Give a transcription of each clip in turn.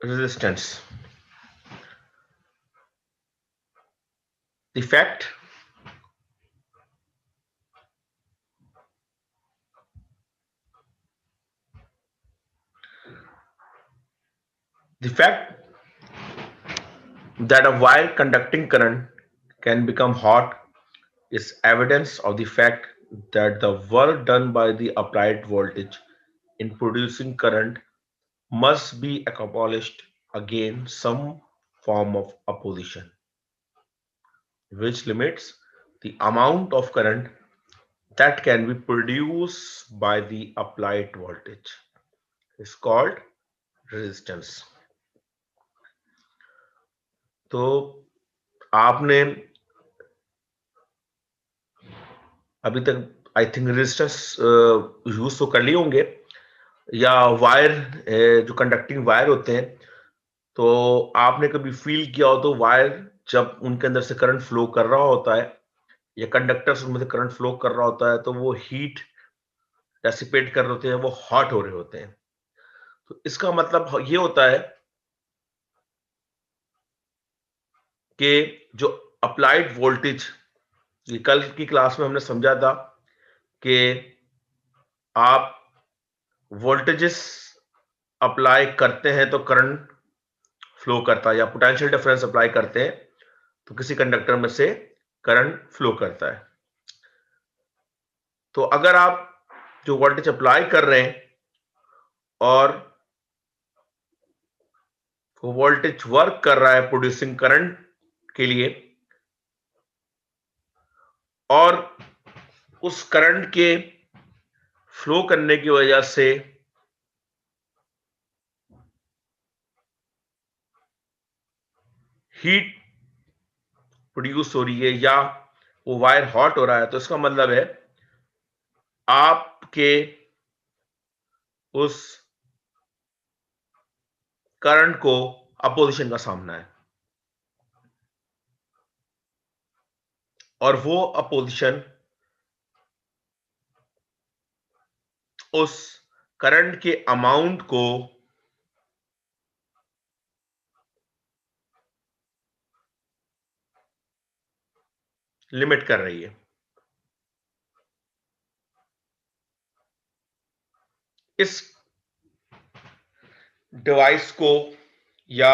resistance. The fact that a wire conducting current can become hot is evidence of the fact that the work done by the applied voltage in producing current must be accomplished against some form of opposition, which limits the amount of current that can be produced by the applied voltage. It's called resistance. तो आपने अभी तक I think resistance use तो कर लिए होंगे, या wire जो कंडक्टिंग वायर होते हैं, तो आपने कभी फील किया हो तो वायर जब उनके अंदर से करंट फ्लो कर रहा होता है या कंडक्टर्स उनमें से करंट फ्लो कर रहा होता है तो वो हीट डेसिपेट कर रहे होते हैं, वो हॉट हो रहे होते हैं। तो इसका मतलब ये होता है कि जो अप्लाइड वोल्टेज, कल की क्लास में हमने समझा था कि आप वोल्टेजेस अप्लाई करते हैं तो करंट फ्लो करता है, या पोटेंशियल डिफरेंस अप्लाई करते हैं तो किसी कंडक्टर में से करंट फ्लो करता है। तो अगर आप जो वोल्टेज अप्लाई कर रहे हैं और वो वोल्टेज वर्क कर रहा है प्रोड्यूसिंग करंट के लिए, और उस करंट के फ्लो करने की वजह से हीट प्रोड्यूस हो रही है या वो वायर हॉट हो रहा है, तो इसका मतलब है आपके उस करंट को अपोजिशन का सामना है, और वो अपोजिशन उस करंट के अमाउंट को लिमिट कर रही है। इस डिवाइस को या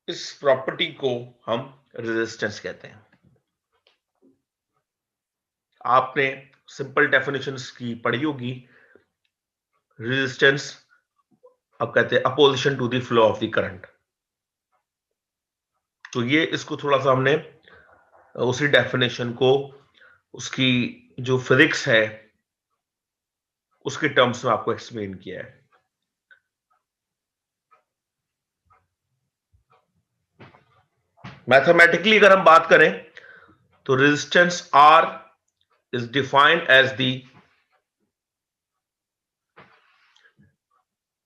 इस प्रॉपर्टी को हम रेजिस्टेंस कहते हैं। आपने सिंपल डेफिनेशंस की पढ़ी होगी। रेजिस्टेंस अब कहते हैं opposition to the flow of the current. तो ये इसको थोड़ा सा हमने उसी डेफिनेशन को उसकी जो फिजिक्स है उसके टर्म्स में आपको एक्सप्लेन किया है। मैथमेटिकली अगर हम बात करें तो resistance R is defined as the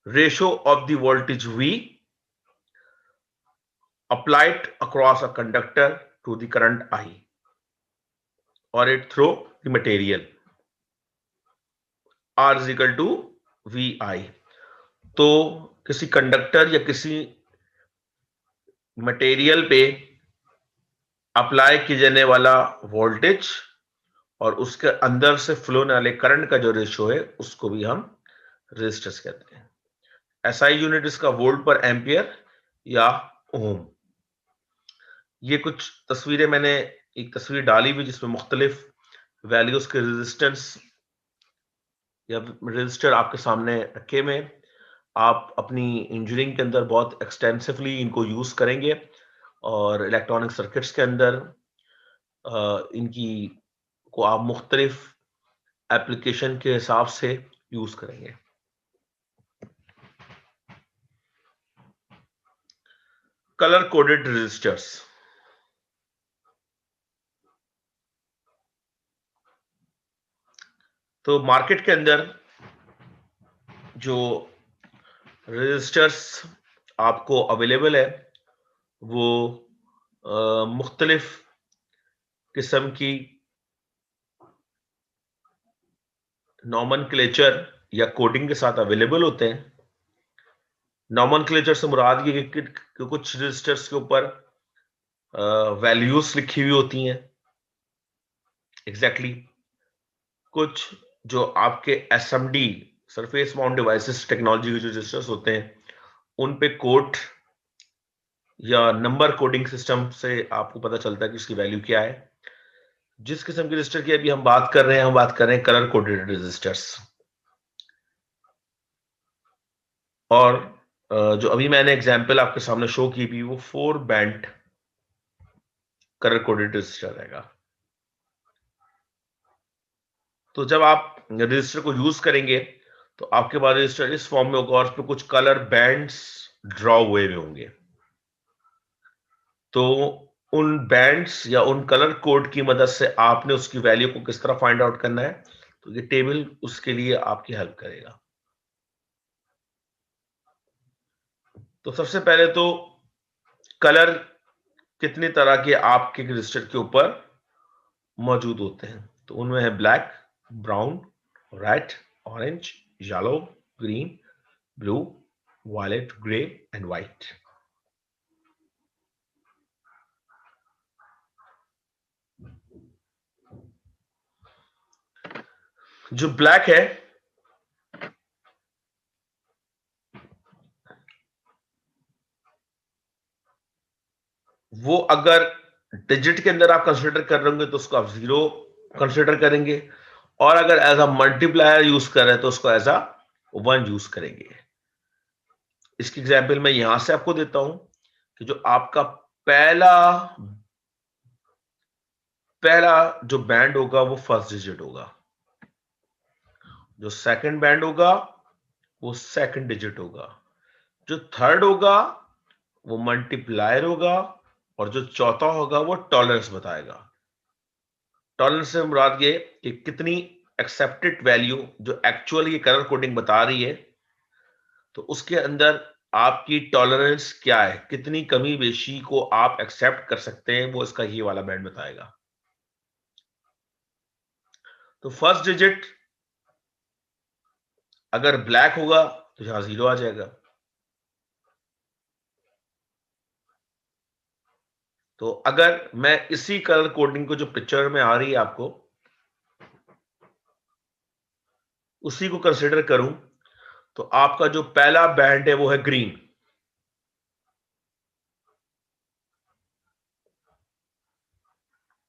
ratio of the voltage V applied across a conductor to the current I or it through the material. R is equal to VI। तो किसी conductor या किसी material पे apply किए जाने वाला voltage और उसके अंदर से फ्लो होने वाले करंट का जो रेशियो है उसको भी हम रेजिस्टेंस कहते हैं। एसआई यूनिट इसका वोल्ट पर एम्पियर या ओम। ये कुछ तस्वीरें मैंने एक तस्वीर डाली हुई जिसमें मुख्तलिफ वैल्यूज के रेजिस्टेंस या रेजिस्टर आपके सामने रखे हुए। आप अपनी इंजीनियरिंग के अंदर बहुत एक्सटेंसिवली इनको यूज करेंगे और इलेक्ट्रॉनिक सर्किट्स के अंदर इनकी को आप मुख्तलिफ एप्लीकेशन के हिसाब से यूज करेंगे। Colour coded resistors. तो मार्केट के अंदर जो रेजिस्टर्स आपको अवेलेबल है वो मुख्तलिफ किस्म की नॉमेनक्लेचर या कोडिंग के साथ अवेलेबल होते हैं। नॉमेनक्लेचर से मुराद ये कि कुछ रजिस्टर्स के ऊपर वैल्यूज लिखी हुई होती हैं एग्जैक्टली कुछ जो आपके SMD surface mount devices technology के जो रजिस्टर्स होते हैं उन पे कोड या नंबर कोडिंग सिस्टम से आपको पता चलता है कि उसकी वैल्यू क्या है। जिस किस्म के रजिस्टर की अभी हम बात कर रहे हैं, हम बात कर रहे हैं कलर कोडेड रजिस्टर्स। और जो अभी मैंने एग्जांपल आपके सामने शो की भी वो 4 बैंड कलर कोडेड रजिस्टर रहेगा। तो जब आप रजिस्टर को यूज करेंगे तो आपके पास रजिस्टर इस फॉर्म में होगा और उस पर कुछ कलर बैंड्स ड्रॉ हुए हुए होंगे। तो उन बैंड्स या उन कलर कोड की मदद से आपने उसकी वैल्यू को किस तरह फाइंड आउट करना है, तो ये टेबल उसके लिए आपकी हेल्प करेगा। तो सबसे पहले तो कलर कितनी तरह के आपके रजिस्टर के ऊपर मौजूद होते हैं। तो उनमें है black, brown, red, orange, yellow, green, blue, violet, grey and white. जो ब्लैक है वो अगर डिजिट के अंदर आप कंसीडर कर रहे होंगे तो उसको आप 0 कंसीडर करेंगे, और अगर एज अ मल्टीप्लायर यूज कर रहे हैं तो उसको एज अ 1 यूज करेंगे। इसकी एग्जाम्पल मैं यहां से आपको देता हूं कि जो आपका पहला पहला जो बैंड होगा वो फर्स्ट डिजिट होगा, जो सेकंड बैंड होगा वो सेकंड डिजिट होगा, जो थर्ड होगा वो मल्टीप्लायर होगा, और जो चौथा होगा वो टॉलरेंस बताएगा। टॉलरेंस से मुराद ये कि कितनी एक्सेप्टेड वैल्यू जो एक्चुअल ये कलर कोडिंग बता रही है, तो उसके अंदर आपकी टॉलरेंस क्या है, कितनी कमी बेशी को आप एक्सेप्ट कर सकते हैं, वो इसका ये वाला बैंड बताएगा। तो फर्स्ट डिजिट अगर ब्लैक होगा तो यहां 0 आ जाएगा। तो अगर मैं इसी कलर कोडिंग को जो पिक्चर में आ रही है आपको उसी को कंसिडर करूं, तो आपका जो पहला बैंड है वो है ग्रीन,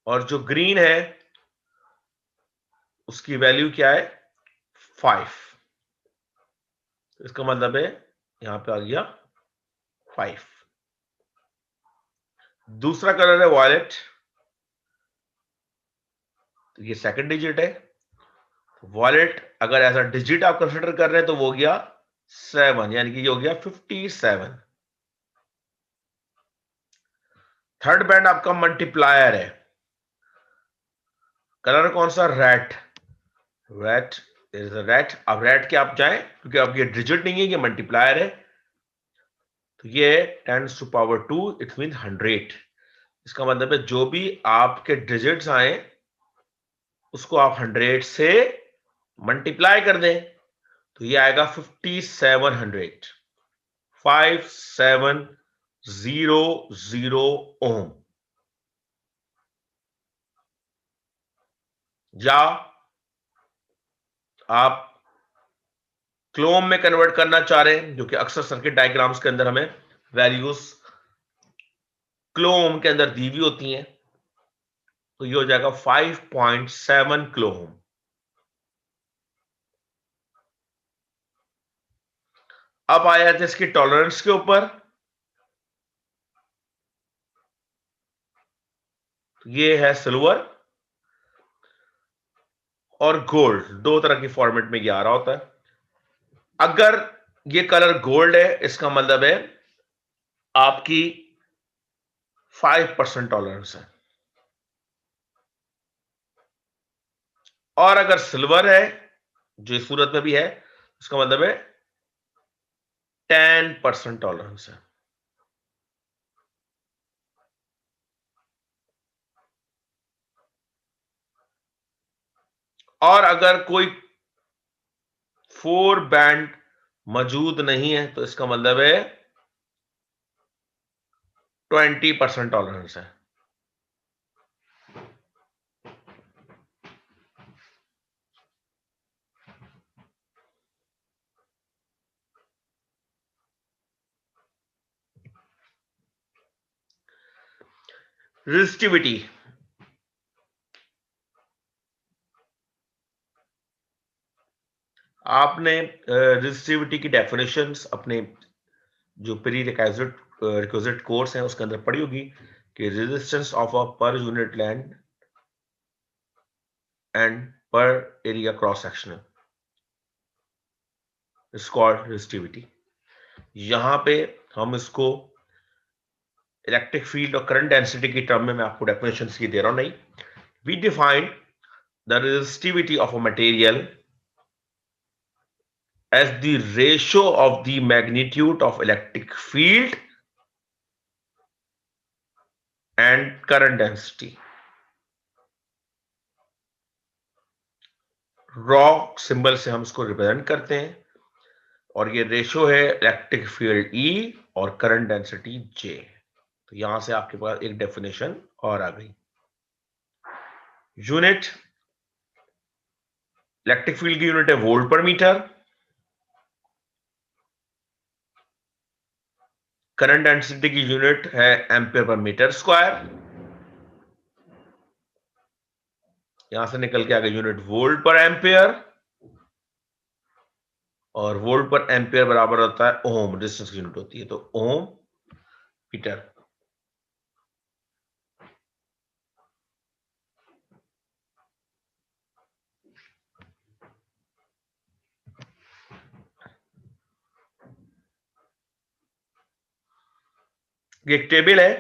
और जो ग्रीन है उसकी वैल्यू क्या है 5। इसका मतलब है यहां पे आ गया 5। दूसरा कलर है वॉयलेट, तो ये सेकंड डिजिट है। वॉयलेट अगर ऐसा डिजिट आप कंसिडर कर रहे हैं तो वो हो गया 7, यानी कि ये हो गया 57। थर्ड बैंड आपका मल्टीप्लायर है, कलर कौन सा रेड, रेड इज रेड। अब रेड के आप जाएं क्योंकि अब ये डिजिट नहीं है, ये मल्टीप्लायर है, तो ये 10 टू पावर 2, इट मीन 100। इसका मतलब है जो भी आपके डिजिट्स आए उसको आप 100 से मल्टीप्लाई कर दें तो ये आएगा 5700, 5700 ओम। या आप क्लोम में कन्वर्ट करना चाह रहे हैं, जो कि अक्सर सर्किट डायग्राम्स के अंदर हमें वैल्यूज क्लोम के अंदर दी हुई होती हैं, तो ये हो जाएगा 5.7 क्लोम। अब आया था इसकी टॉलरेंस के ऊपर, ये है सिल्वर और गोल्ड, दो तरह की फॉर्मेट में ये आ रहा होता है। अगर ये कलर गोल्ड है इसका मतलब है आपकी 5% टॉलरेंस है, और अगर सिल्वर है जो इस सूरत में भी है उसका मतलब है 10% टॉलरेंस है। और अगर कोई 4 बैंड मौजूद नहीं है तो इसका मतलब है 20% टॉलरेंस है। रेजिस्टिविटी, आपने रेजिस्टिविटी की डेफिनेशंस अपने जो प्री रिक्विजिट कोर्स है उसके अंदर पढ़ी होगी कि resistance of a per unit length and per area cross section is called resistivity. यहां पे हम इसको इलेक्ट्रिक फील्ड और करंट डेंसिटी की टर्म में मैं आपको डेफिनेशन की दे रहा हूं। नहीं, we define the resistivity of a material as the ratio of the magnitude of electric field and current density। Raw symbol से हम इसको रिप्रेजेंट करते हैं और ये रेशो है इलेक्ट्रिक फील्ड E और करंट डेंसिटी J। तो यहां से आपके पास एक डेफिनेशन और आ गई। यूनिट, इलेक्ट्रिक फील्ड की यूनिट है वोल्ट पर मीटर, करंट डेंसिटी की यूनिट है एम्पियर पर मीटर स्क्वायर, यहां से निकल के आ गई यूनिट वोल्ट पर एम्पियर, और वोल्ट पर एम्पियर बराबर होता है ओम, रेजिस्टेंस की यूनिट होती है, तो ओम मीटर। ये एक टेबल है,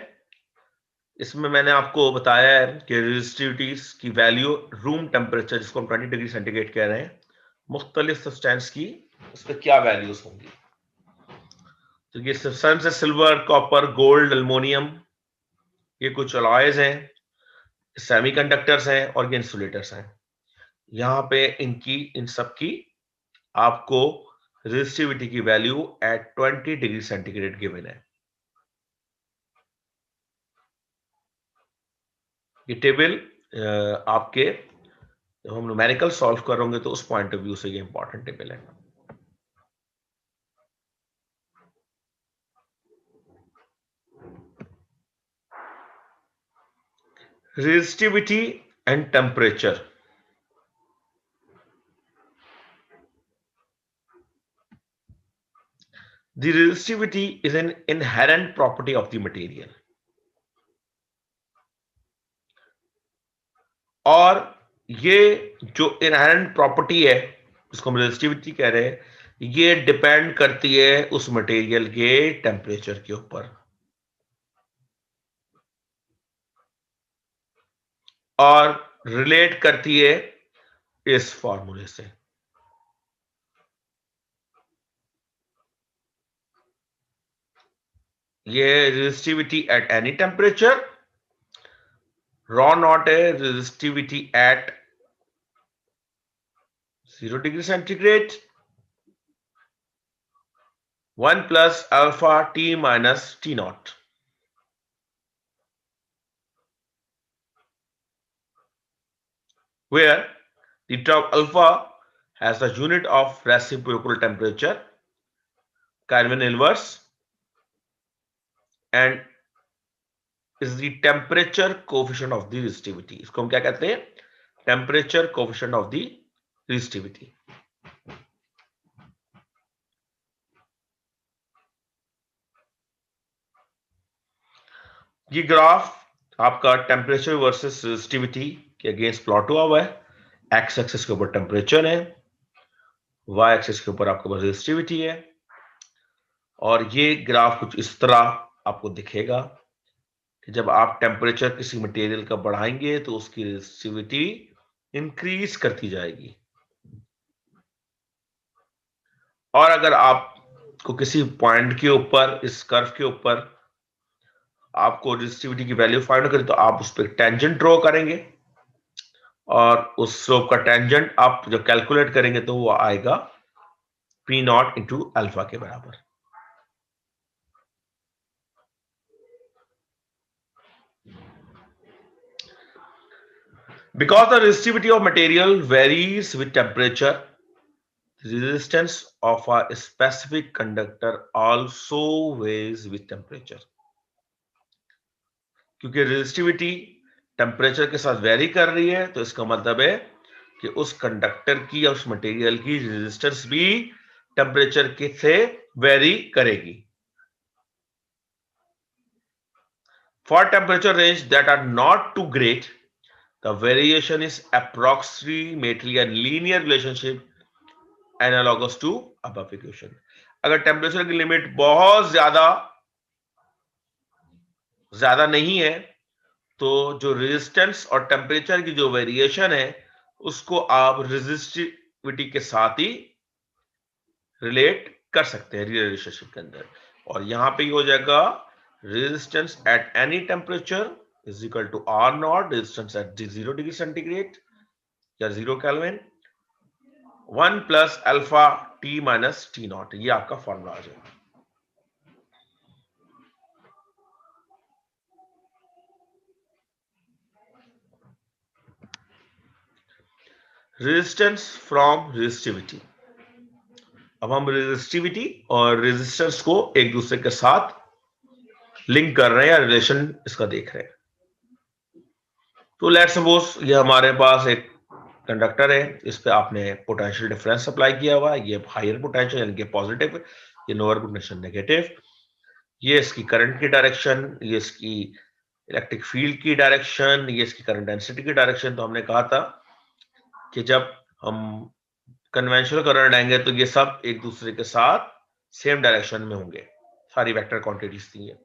इसमें मैंने आपको बताया है कि रेजिस्टिविटी की वैल्यू रूम टेम्परेचर, जिसको हम 20 डिग्री सेंटीग्रेड कह रहे हैं, मुख्तलिफ सब्सटेंस की उस पर क्या वैल्यूज होंगी। तो ये सब्सटेंस है सिल्वर, कॉपर, गोल्ड, एल्युमिनियम, ये कुछ अलॉयज हैं, सेमीकंडक्टर्स हैं और ये इंसुलेटर्स हैं। यहां पे इन सब की आपको रेजिस्टिविटी की value at 20 degree centigrade given है। ये टेबल आपके जब हम न्यूमेरिकल सॉल्व करोगे तो उस पॉइंट ऑफ व्यू से ये इंपॉर्टेंट टेबल है। resistivity and temperature, the resistivity is an inherent property of the material, और ये जो इनहेरेंट प्रॉपर्टी है जिसको हम रेजिस्टिविटी कह रहे हैं, ये डिपेंड करती है उस मटेरियल के टेम्परेचर के ऊपर, और रिलेट करती है इस फॉर्मूले से। ये resistivity at any temperature, rho not है resistivity at 0 degree centigrade, 1 plus alpha T minus T not, where the term alpha has the unit of reciprocal temperature, Kelvin inverse, and is the temperature coefficient of the resistivity। इसको हम क्या कहते हैं? Temperature coefficient of the resistivity। ये graph आपका temperature versus resistivity के against plot हुआ है। एक्स एक्सिस के ऊपर टेम्परेचर है, वाई एक्सिस के ऊपर आपके पास रेजिस्टिविटी है, और ये ग्राफ कुछ इस तरह आपको दिखेगा कि जब आप टेम्परेचर किसी मटेरियल का बढ़ाएंगे तो उसकी रेजिस्टिविटी इंक्रीज करती जाएगी, और अगर आपको किसी पॉइंट के ऊपर, इस कर्व के ऊपर आपको रेजिस्टिविटी की वैल्यू फाइंड करें तो आप उस पर टेंजेंट ड्रॉ करेंगे, और उस स्लोप का टेंजेंट आप जब कैलकुलेट करेंगे तो वो आएगा P नॉट इंटू अल्फा के बराबर। Because the resistivity of material varies with temperature, resistance of a specific conductor also varies with temperature। क्योंकि रेजिस्टिविटी टेम्परेचर के साथ वेरी कर रही है तो इसका मतलब है कि उस कंडक्टर की या उस मटेरियल की रेजिस्टेंस भी टेम्परेचर के से वेरी करेगी। For temperature range that are not too great, the variation is approximately a linear relationship analogous to above equation. अगर टेम्परेचर की लिमिट बहुत ज्यादा नहीं है तो जो रेजिस्टेंस और टेम्परेचर की जो वेरिएशन है उसको आप रेजिस्टिविटी के साथ ही रिलेट कर सकते हैं रिलेशनशिप के अंदर। और यहां पे हो जाएगा resistance at any temperature is equal to R naught resistance at 0 degree centigrade या 0 kelvin 1 plus alpha T minus T naught. ये आपका फॉर्मूला आ जाएगा। Resistance from resistivity. अब हम रेजिस्टिविटी और रेजिस्टेंस को एक दूसरे के साथ लिंक कर रहे हैं या रिलेशन इसका देख रहे हैं। तो लेट सपोज ये हमारे पास एक कंडक्टर है, इस पे आपने पोटेंशियल डिफरेंस अप्लाई किया हुआ है, ये हायर पोटेंशियल यानी कि पॉजिटिव, ये लोअर पोटेंशियल नेगेटिव, ये इसकी करंट की डायरेक्शन, ये इसकी इलेक्ट्रिक फील्ड की डायरेक्शन, ये इसकी करंट डेंसिटी की डायरेक्शन। तो हमने कहा था कि जब हम कन्वेंशनल करंट आएंगे तो ये सब एक दूसरे के साथ सेम डायरेक्शन में होंगे, सारी वेक्टर क्वांटिटीज थी ये।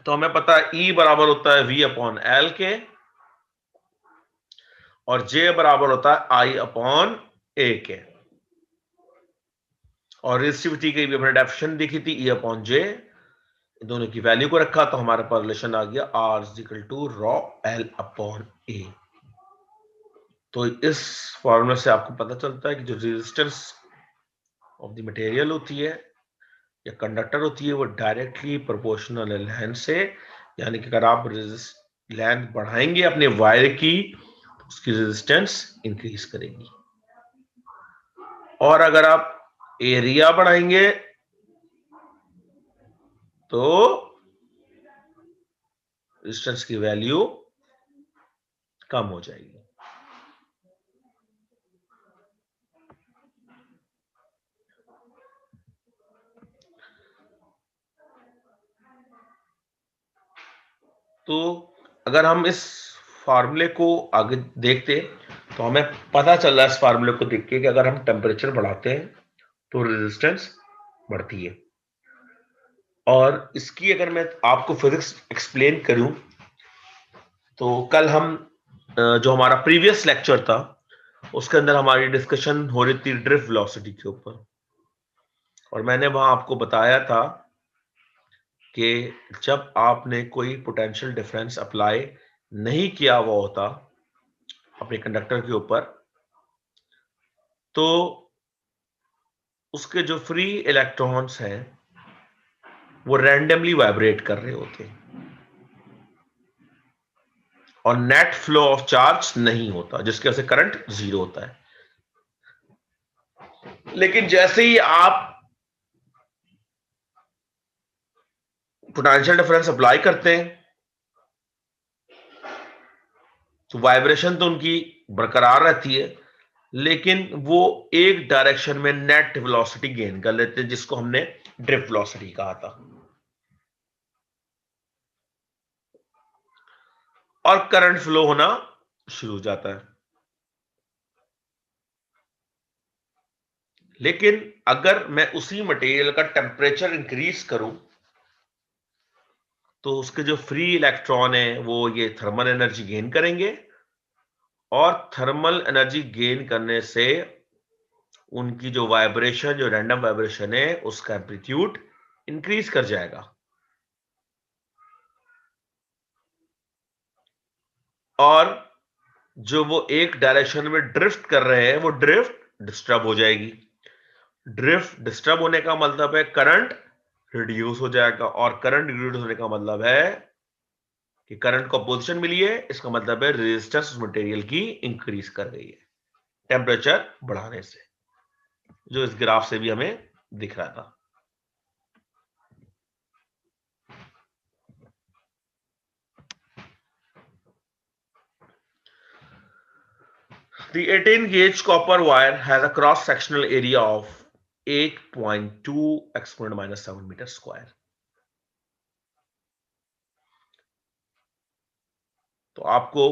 तो हमें पता है E बराबर होता है V अपॉन L के और J बराबर होता है I अपॉन A के। और रेजिस्टिविटी की भी हमने डेफिनेशन देखी थी E अपॉन J, दोनों की वैल्यू को रखा तो हमारे पास रिलेशन आ गया R is equal to rho L upon A। तो इस फॉर्मूले से आपको पता चलता है कि जो रेजिस्टेंस ऑफ द मटेरियल होती है या कंडक्टर होती है वो डायरेक्टली प्रोपोर्शनल है लेंथ से, यानी कि अगर आप लेंथ बढ़ाएंगे अपने वायर की उसकी रेजिस्टेंस इंक्रीज करेगी, और अगर आप एरिया बढ़ाएंगे तो रेजिस्टेंस की वैल्यू कम हो जाएगी। तो अगर हम इस फार्मूले को आगे देखते तो हमें पता चल रहा है इस फार्मूले को देख के कि अगर हम टेम्परेचर बढ़ाते हैं तो रेजिस्टेंस बढ़ती है। और इसकी अगर मैं आपको फिजिक्स एक्सप्लेन करूं तो कल हम जो हमारा प्रीवियस लेक्चर था उसके अंदर हमारी डिस्कशन हो रही थी ड्रिफ्ट वेलोसिटी के ऊपर, और मैंने वहां आपको बताया था कि जब आपने कोई पोटेंशियल डिफरेंस अप्लाई नहीं किया हुआ होता अपने कंडक्टर के ऊपर तो उसके जो फ्री इलेक्ट्रॉन्स हैं वो रैंडमली वाइब्रेट कर रहे होते हैं और नेट फ्लो ऑफ चार्ज नहीं होता, जिसकी वजह से करंट जीरो होता है। लेकिन जैसे ही आप पोटेंशियल डिफरेंस अप्लाई करते हैं तो वाइब्रेशन तो उनकी बरकरार रहती है, लेकिन वो एक डायरेक्शन में नेट वेलोसिटी गेन कर लेते हैं जिसको हमने ड्रिफ्ट वेलोसिटी कहा था, और करंट फ्लो होना शुरू हो जाता है। लेकिन अगर मैं उसी मटेरियल का टेम्परेचर इंक्रीज करूं तो उसके जो फ्री इलेक्ट्रॉन है वो ये थर्मल एनर्जी गेन करेंगे, और थर्मल एनर्जी गेन करने से उनकी जो वाइब्रेशन, जो रैंडम वाइब्रेशन है उसका एम्पलीट्यूड इंक्रीज कर जाएगा। और जो वो एक डायरेक्शन में ड्रिफ्ट कर रहे हैं वो ड्रिफ्ट डिस्टर्ब हो जाएगी। ड्रिफ्ट डिस्टर्ब होने का मतलब है करंट रिड्यूस हो जाएगा, और करंट रिड्यूस होने का मतलब है कि करंट को पोजीशन मिली है, इसका मतलब है रेजिस्टेंस उस मटेरियल की इंक्रीज कर गई है टेम्परेचर बढ़ाने से, जो इस ग्राफ से भी हमें दिख रहा था। The 18 gauge copper wire has a cross sectional area of 8.2 exponent minus 7 meter square. तो आपको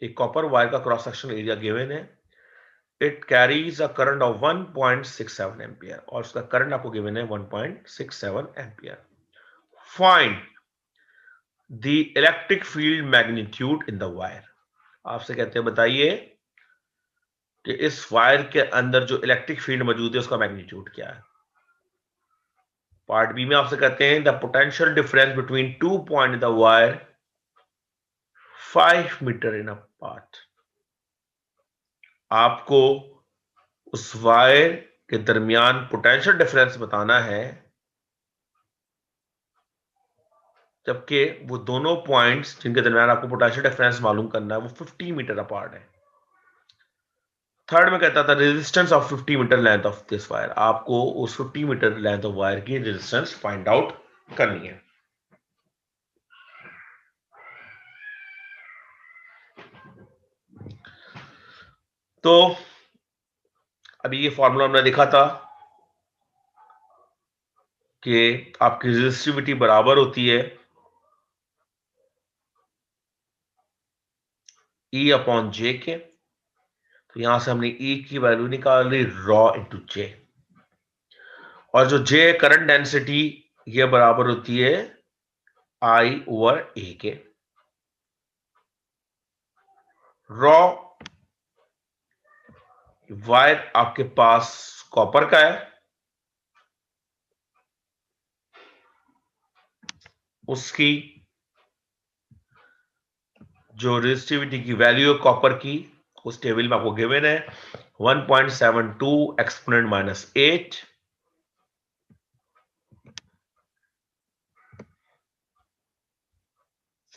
एक कॉपर वायर का क्रॉस सेक्शनल एरिया गिवन है, it carries a current of 1.67 ampere, और उसका करंट आपको गिवन है 1.67 ampere. Find the electric field magnitude in the wire. आपसे कहते हैं बताइए कि इस वायर के अंदर जो इलेक्ट्रिक फील्ड मौजूद है उसका मैग्नीट्यूड क्या है। पार्ट बी में आपसे कहते हैं the potential difference between 2 point in the wire 5 metre in a part. आपको उस वायर के दरमियान पोटेंशियल डिफरेंस बताना है, जबकि वो दोनों पॉइंट्स जिनके दरमियान आपको पोटेंशियल डिफरेंस मालूम करना है वो 50 मीटर अपार्ट है। थर्ड में कहता था resistance of 50 metre length of this wire. आपको उस 50 मीटर लेंथ ऑफ वायर की रेजिस्टेंस फाइंड आउट करनी है। तो अभी ये फॉर्मूला हमने देखा था कि आपकी रेजिस्टिविटी बराबर होती है E अपॉन जे के। तो यहां से हमने E की वैल्यू निकाल ली रॉ इंटू जे, और जो जे करंट डेंसिटी ये बराबर होती है I ओवर ए के। रॉ वायर आपके पास कॉपर का है, उसकी जो रेजिस्टिविटी की वैल्यू है कॉपर की उस टेबल में आपको गिवन है 1.72 एक्सपोनेंट माइनस 8।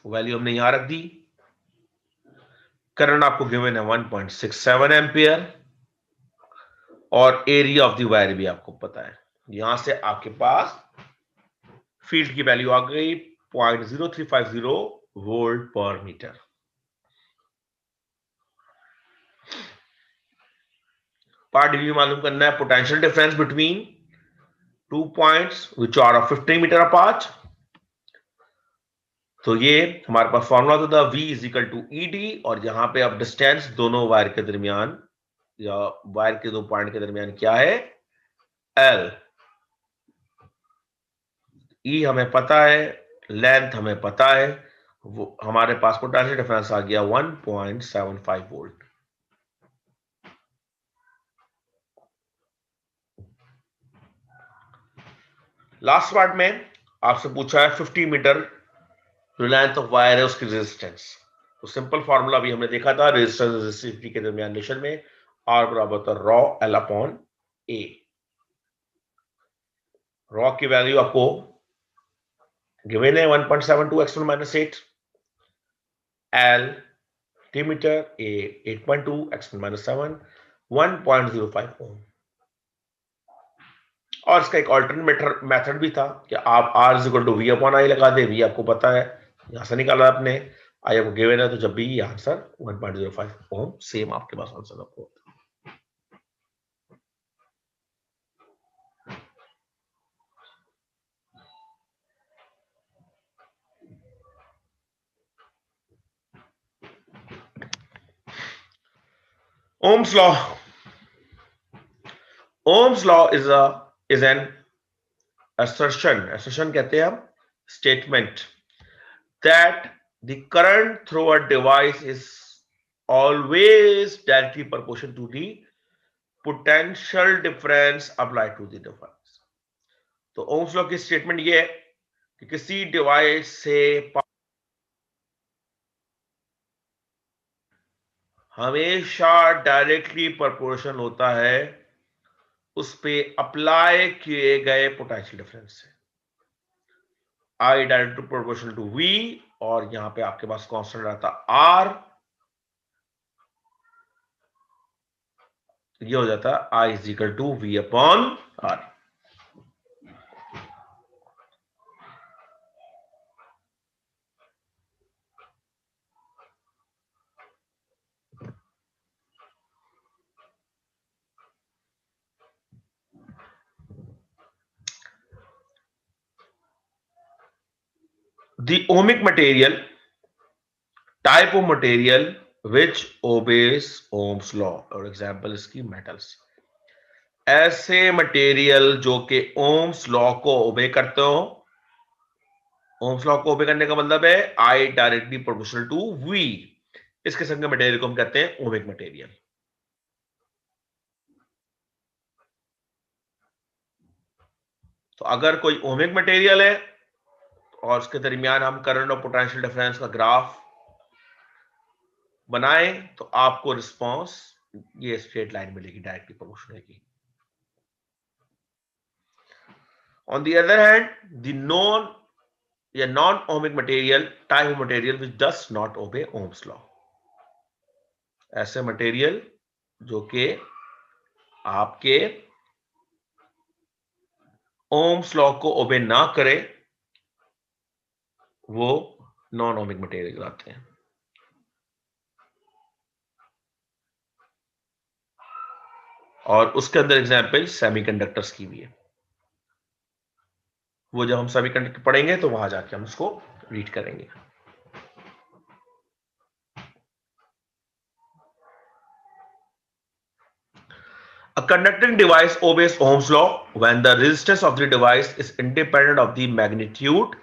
वैल्यू हमने यहां रख दी। करंट आपको गिवन है 1.67 एम्पियर, और एरिया ऑफ द वायर भी आपको पता है। यहां से आपके पास फील्ड की वैल्यू आ गई 0.0350 वोल्ट पर मीटर। पार्ट डी मालूम करना है potential difference between 2 points which are 50 metre apart. तो ये हमारे पास फॉर्मूला तो था V is equal to E D, और यहां पे अब डिस्टेंस दोनों वायर के दरमियान या वायर के दो पॉइंट के दरमियान क्या है L। E हमें पता है, लेंथ हमें पता है, वो हमारे पास पोटेंशियल डिफरेंस आ गया 1.75 वोल्ट। लास्ट पार्ट में आपसे पूछा है 50 मीटर जो लेंथ ऑफ वायर है उसकी रेजिस्टेंस। तो सिंपल फॉर्मूला भी हमने देखा था रेजिस्टेंस रेजिस्टिविटी के दरमियान रिलेशन में, R बराबर होता है rho L upon A. Rho की वैल्यू आपको गिवन है 1.72 exponent minus 8, L T metre, A 8.2 exponent minus 7, 1.05 ohm. और इसका एक ऑल्टरनेट मेथड भी था कि आप R is equal to V upon I लगा दे। V आपको पता है, यहां से निकाला आपने, आई आपको गिवन है, तो जब भी आंसर 1.05 ओम सेम आपके पास आंसर आपको। Ohm's law. Ohm's law is an assertion. Assertion कहते हैं हम statement that the current through a device is always directly proportional to the potential difference applied to the device. तो Ohm's law की statement ये है कि किसी डिवाइस से हमेशा डायरेक्टली प्रोपोर्शनल होता है उस पे अप्लाई किए गए पोटेंशियल डिफरेंस से। I directly proportional to V, और यहां पे आपके पास कांस्टेंट रहता आर, ये हो जाता I is equal to V upon R. The ohmic material, type of material which obeys Ohm's law, और एग्जांपल इसकी मेटल्स। ऐसे मटेरियल जो कि ओम्स लॉ को ओबे करते हो। ओम्स लॉ को ओबे करने का मतलब है I directly proportional to V. इस किस्म के मटेरियल को हम कहते हैं ओमिक मटेरियल। तो अगर कोई ओमिक मटेरियल है और उसके दरमियान हम करंट और पोटेंशियल डिफरेंस का ग्राफ बनाएं, तो आपको रिस्पॉन्स ये स्ट्रेट लाइन मिलेगी, डायरेक्टली प्रोपोर्शनल की। On the other hand, the non-ohmic material, type of material which does not obey Ohm's law, ऐसे मटेरियल जो कि आपके ओम्स लॉ को ओबे ना करे, वो नॉन ओमिक मटेरियल आते हैं। और उसके अंदर एग्जांपल सेमीकंडक्टर्स की भी है। वो जब हम सेमीकंडक्टर पढ़ेंगे तो वहां जाके हम उसको रीड करेंगे। A conducting device obeys Ohm's law when the resistance of the device is independent of the magnitude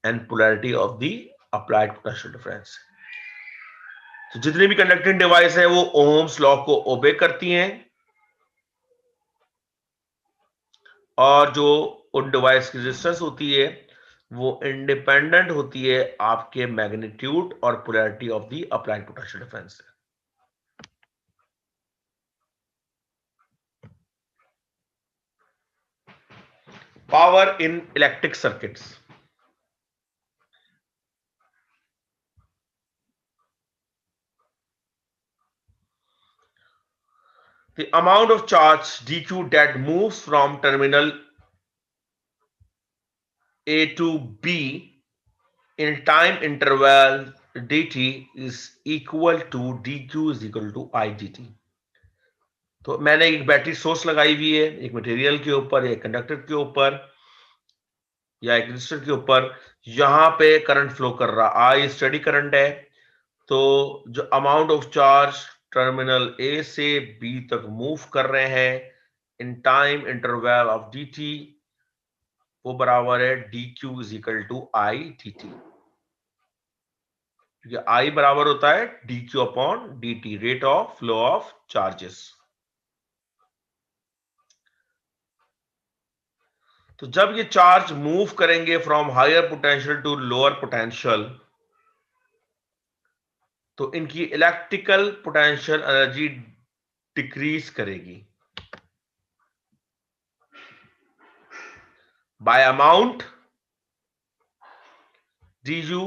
and polarity of the applied potential difference. तो जितनी भी कंडक्टिंग डिवाइस है वो ओम्स लॉ को ओबे करती हैं, और जो उन डिवाइस की रेजिस्टेंस होती है वो इंडिपेंडेंट होती है आपके मैग्नीट्यूड और polarity of the applied potential difference से। Power in electric circuits. The amount of charge dq that moves from terminal A to B in time interval dt is equal to dq is equal to I dt. तो मैंने एक battery source लगाई हुई है एक material के ऊपर या कंडक्टर के ऊपर या एक रेजिस्टर के ऊपर, यहां पे करंट फ्लो कर रहा, आई स्टडी करंट है। तो जो amount of charge terminal A से बी तक मूव कर रहे हैं in time interval of D T, वो बराबर है D Q is equal to I T T, क्योंकि आई बराबर होता है D Q upon D T, rate of flow of charges. तो जब ये चार्ज मूव करेंगे from higher potential to lower potential, तो इनकी इलेक्ट्रिकल पोटेंशियल एनर्जी डिक्रीज करेगी by amount du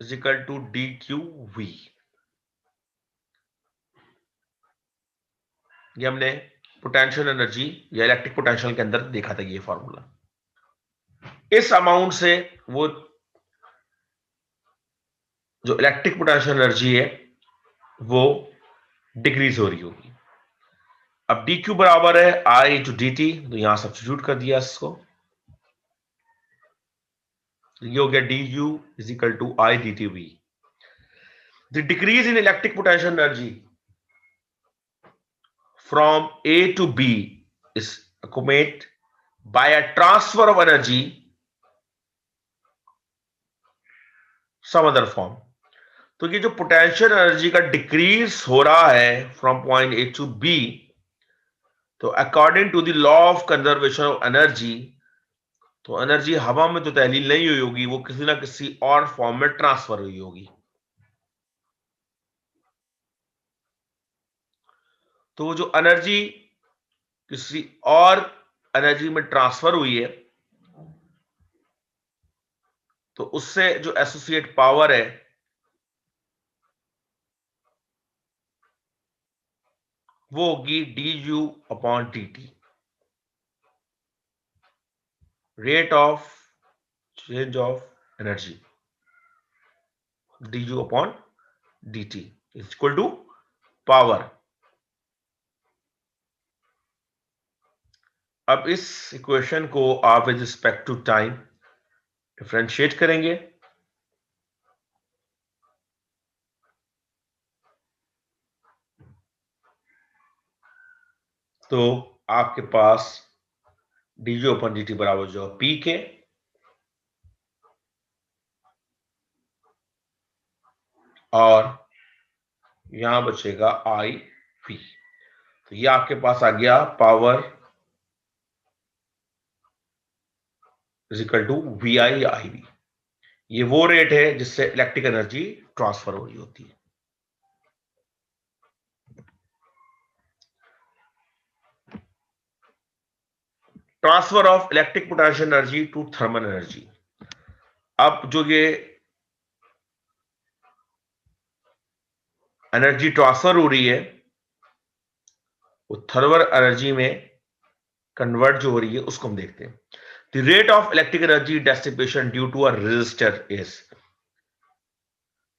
is equal to dqv। ये हमने पोटेंशियल एनर्जी या इलेक्ट्रिक पोटेंशियल के अंदर देखा था ये फॉर्मूला। इस अमाउंट से वो जो इलेक्ट्रिक पोटेंशियल एनर्जी है वो डिक्रीज हो रही होगी। अब dq बराबर है I इंटू dt, तो यहां सब्स्टिट्यूट कर दिया इसको, ये हो गया du is equal to I dt v। The decrease in electric potential energy from A to B is accompanied by a transfer of energy some other form। तो ये जो पोटेंशियल एनर्जी का डिक्रीज हो रहा है from point A to B, तो according to the law of conservation of energy, तो energy हवा में तो तहलील नहीं हुई होगी, वो किसी ना किसी और फॉर्म में ट्रांसफर हुई होगी। तो वो जो एनर्जी किसी और एनर्जी में ट्रांसफर हुई है, तो उससे जो एसोसिएट पावर है वो होगी du upon dt, rate of change of energy, du upon dt is equal to power. अब इस इक्वेशन को आप with respect to time differentiate करेंगे, तो आपके पास du अपॉन dt बराबर जो पी के, और यहां बचेगा आई वी। तो ये आपके पास आ गया power is equal to V I I V. ये वो रेट है जिससे इलेक्ट्रिक एनर्जी ट्रांसफर हो रही होती है। Transfer of electric potential energy to thermal energy. अब जो ये एनर्जी ट्रांसफर हो रही है वो थर्मल एनर्जी में कन्वर्ट जो हो रही है उसको हम देखते हैं। The rate of electric energy dissipation due to a resistor is,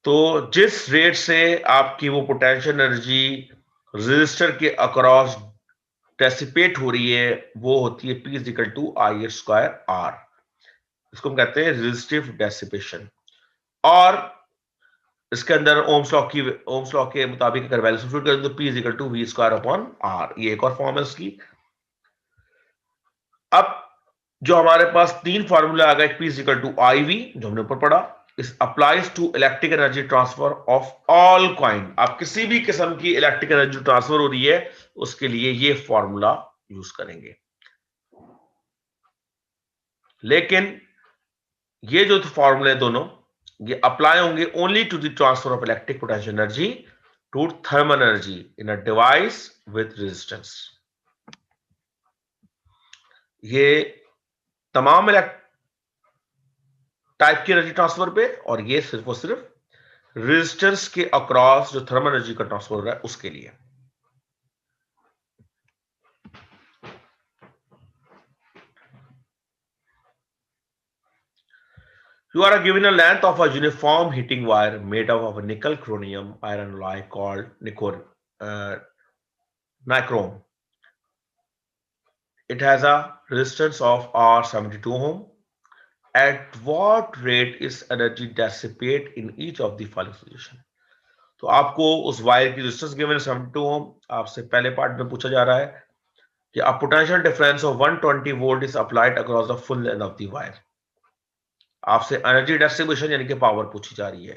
तो जिस रेट से आपकी वो पोटेंशियल एनर्जी रेजिस्टर के अक्रॉस डेसिपेट हो रही है वो होती है P is equal to I square R. इसको हम कहते हैं रेजिस्टिव डेसिपेशन। और इसके अंदर ओम्स लॉ के मुताबिक अगर वैल्यू सब्स्टिट्यूट करें तो P is equal to V square upon R, ये एक और फॉर्म है उसकी। अब जो हमारे पास तीन फॉर्मूला आ गए, P is equal to I V जो हमने ऊपर पढ़ा, इस applies to electric energy transfer of all kind. आप किसी भी किस्म की इलेक्ट्रिक एनर्जी ट्रांसफर हो रही है उसके लिए ये फॉर्मूला यूज करेंगे। लेकिन ये जो फॉर्मूले दोनों ये अप्लाई होंगे only to the transfer of electric potential energy to thermal energy in a device with resistance. ये तमाम टाइप की एनर्जी ट्रांसफर पे, और ये सिर्फ और सिर्फ रेजिस्टेंस के अक्रॉस जो थर्मल एनर्जी का ट्रांसफर हो रहा है उसके लिए। You are given a length of a uniform heating wire made up of a nickel chromium iron alloy called nichrome. It has a resistance of R72 ohm. At what rate is energy dissipate in each of the following solution? तो आपको उस wire की resistance given 72 ओम, आपसे पहले part में पूछा जा रहा है कि a potential difference of 120 volt is applied across the full length of the wire. आपसे एनर्जी डिस्ट्रीब्यूशन यानी कि पावर पूछी जा रही है।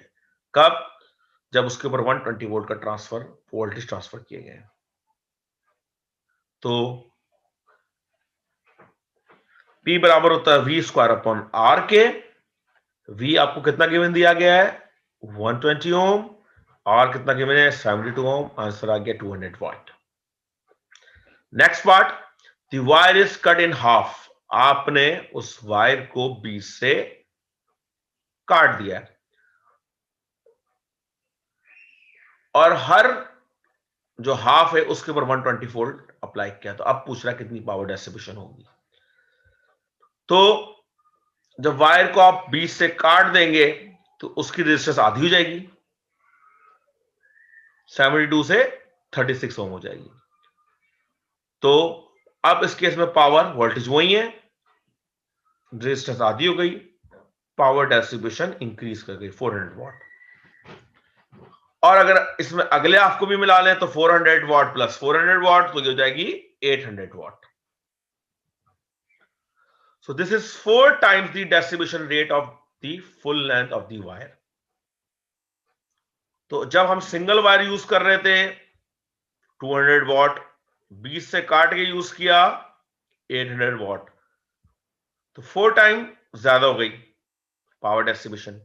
कब? जब उसके ऊपर 120 वोल्ट का वोल्टेज ट्रांसफर किए गए। तो P बराबर होता है वी स्क्वायर अपॉन आर के। V आपको कितना गिवन दिया गया है? 120 ओम। R कितना गिवन है? 72 ओम। आंसर आ गया 200 watt. Next part, the wire is cut in half. आपने उस वायर को 20 से काट दिया है और हर जो हाफ है उसके ऊपर 120 वोल्ट अप्लाई किया। तो अब पूछ रहा है कितनी पावर डिस्ट्रीब्यूशन होगी। तो जब वायर को आप 20 से काट देंगे तो उसकी रेजिस्टेंस आधी हो जाएगी, 72 से 36 ओम हो जाएगी। तो अब इस केस में पावर वोल्टेज वही है, रेजिस्टेंस आधी हो गई, पावर डिस्ट्रीब्यूशन इंक्रीज कर गई 400 वाट। और अगर इसमें अगले हाफ को भी मिला लें तो 400 वाट प्लस 400 वाट तो ये हो जाएगी 800 वाट। So this is 4 times the distribution rate of the full length of the wire. तो जब हम सिंगल वायर यूज कर रहे थे 200 वाट, 20 से काट के यूज किया 800 वाट, तो 4 टाइम ज्यादा हो गई पावर डिस्ट्रीब्यूशन।